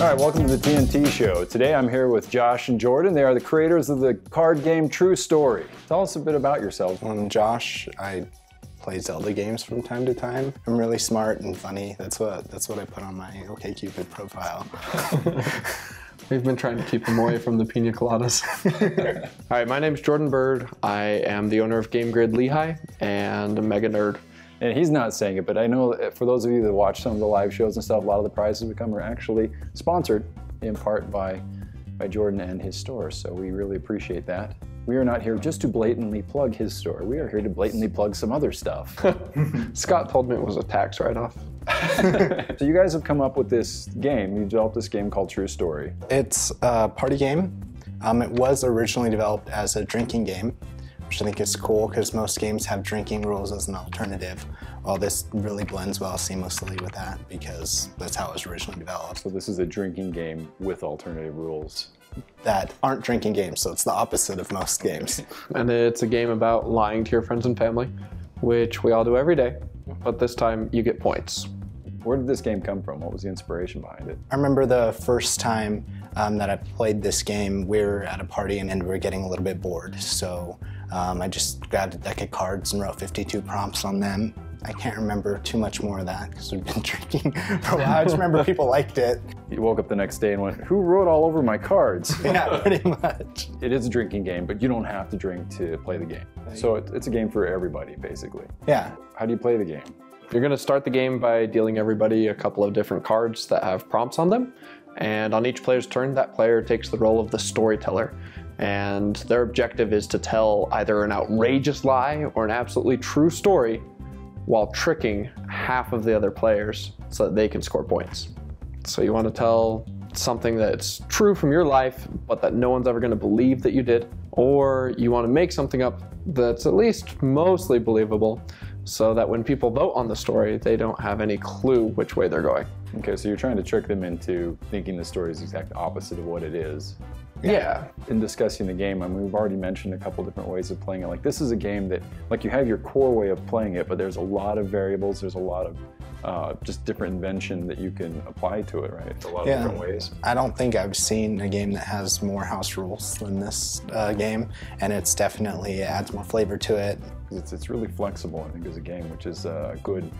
All right, welcome to the TNT Show. Today I'm here with Josh and Jordan. They are the creators of the card game True Story. Tell us a bit about yourselves. I'm Josh. I play Zelda games from time to time. I'm really smart and funny. That's what I put on my OkCupid profile. We've been trying to keep them away from the pina coladas. All right, my name's Jordan Bird. I am the owner of Game Grid Lehi and a mega nerd. And he's not saying it, but I know that for those of you that watch some of the live shows and stuff, a lot of the prizes we come are actually sponsored in part by Jordan and his store. So we really appreciate that. We are not here just to blatantly plug his store. We are here to blatantly plug some other stuff. Scott told me it was a tax write-off. So you guys have come up with this game. You developed this game called True Story. It's a party game. It was originally developed as a drinking game, which I think is cool because most games have drinking rules as an alternative. Well, this really blends well seamlessly with that because that's how it was originally developed. So this is a drinking game with alternative rules that aren't drinking games, so it's the opposite of most games. And it's a game about lying to your friends and family, which we all do every day, but this time you get points. Where did this game come from? What was the inspiration behind it? I remember the first time that I played this game, we were at a party and we were getting a little bit bored. So I just grabbed a deck of cards and wrote 52 prompts on them. I can't remember too much more of that because we've been drinking for a while. I just remember people liked it. You woke up the next day and went, who wrote all over my cards? Yeah, pretty much. It is a drinking game, but you don't have to drink to play the game. So it's a game for everybody, basically. Yeah. How do you play the game? You're going to start the game by dealing everybody a couple of different cards that have prompts on them. And on each player's turn, that player takes the role of the storyteller. And their objective is to tell either an outrageous lie or an absolutely true story while tricking half of the other players so that they can score points. So you want to tell something that's true from your life, but that no one's ever going to believe that you did. Or you want to make something up that's at least mostly believable so that when people vote on the story, they don't have any clue which way they're going. Okay, so you're trying to trick them into thinking the story is the exact opposite of what it is. Yeah. In discussing the game, I mean, we've already mentioned a couple different ways of playing it. Like, this is a game that, like, you have your core way of playing it, but there's a lot of variables, there's a lot of just different invention that you can apply to it, right? A lot of different ways. I don't think I've seen a game that has more house rules than this game, and it's definitely adds more flavor to it. It's really flexible, I think, as a game, which is a good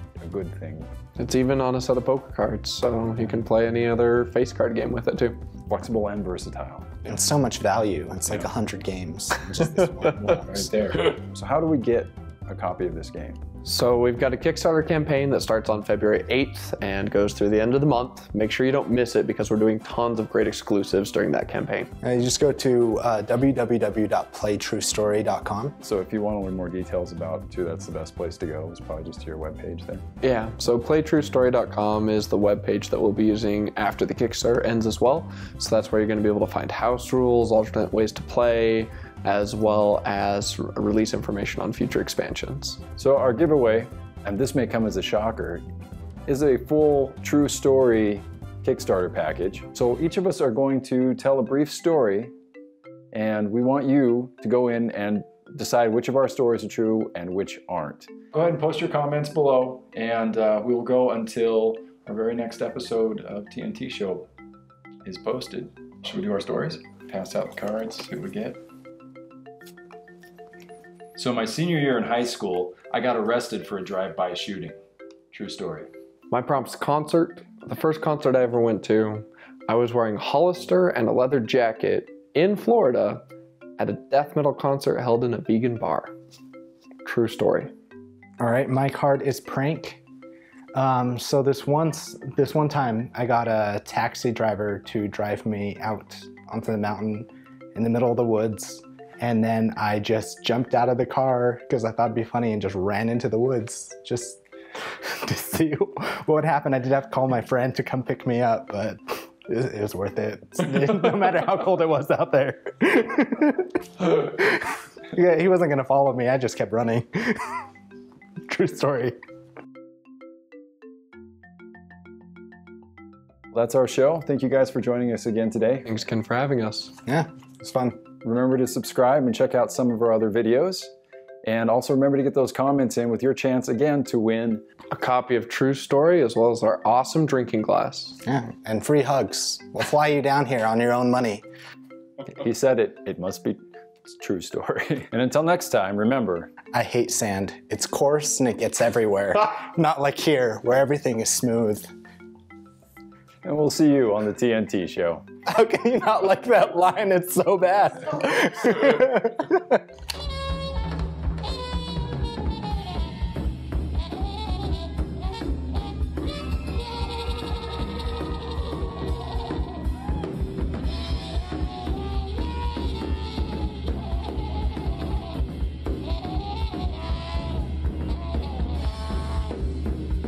thing. It's even on a set of poker cards, so you can play any other face card game with it too. Flexible and versatile. And so much value. It's like 100 games. Just this one right there. So how do we get a copy of this game? So we've got a Kickstarter campaign that starts on February 8th and goes through the end of the month. Make sure you don't miss it because we're doing tons of great exclusives during that campaign. You just go to www.playtruestory.com. So if you want to learn more details about it too, that's the best place to go. It's probably just to your webpage there. Yeah, so playtruestory.com is the webpage that we'll be using after the Kickstarter ends as well. So that's where you're going to be able to find house rules, alternate ways to play, as well as release information on future expansions. So our giveaway, and this may come as a shocker, is a full True Story Kickstarter package. So each of us are going to tell a brief story, and we want you to go in and decide which of our stories are true and which aren't. Go ahead and post your comments below, and we will go until our very next episode of TNT Show is posted. Should we do our stories? Pass out the cards, see what we get. So my senior year in high school, I got arrested for a drive-by shooting. True story. My prompt's concert. The first concert I ever went to, I was wearing Hollister and a leather jacket in Florida at a death metal concert held in a vegan bar. True story. All right, my card is prank. So this one time, I got a taxi driver to drive me out onto the mountain in the middle of the woods. And then I just jumped out of the car because I thought it'd be funny and just ran into the woods just to see what would happen. I did have to call my friend to come pick me up, but it was worth it. No matter how cold it was out there. Yeah, he wasn't gonna follow me. I just kept running. True story. That's our show. Thank you guys for joining us again today. Thanks, Ken, for having us. Yeah, it's fun. Remember to subscribe and check out some of our other videos. And also remember to get those comments in with your chance again to win A copy of True Story, as well as our awesome drinking glass. Yeah, and free hugs. We'll fly you down here on your own money. He said it. It must be true story. And until next time, remember. I hate sand. It's coarse and it gets everywhere. Not like here, where everything is smooth. And we'll see you on the TNT show. How can you not like that line? It's so bad.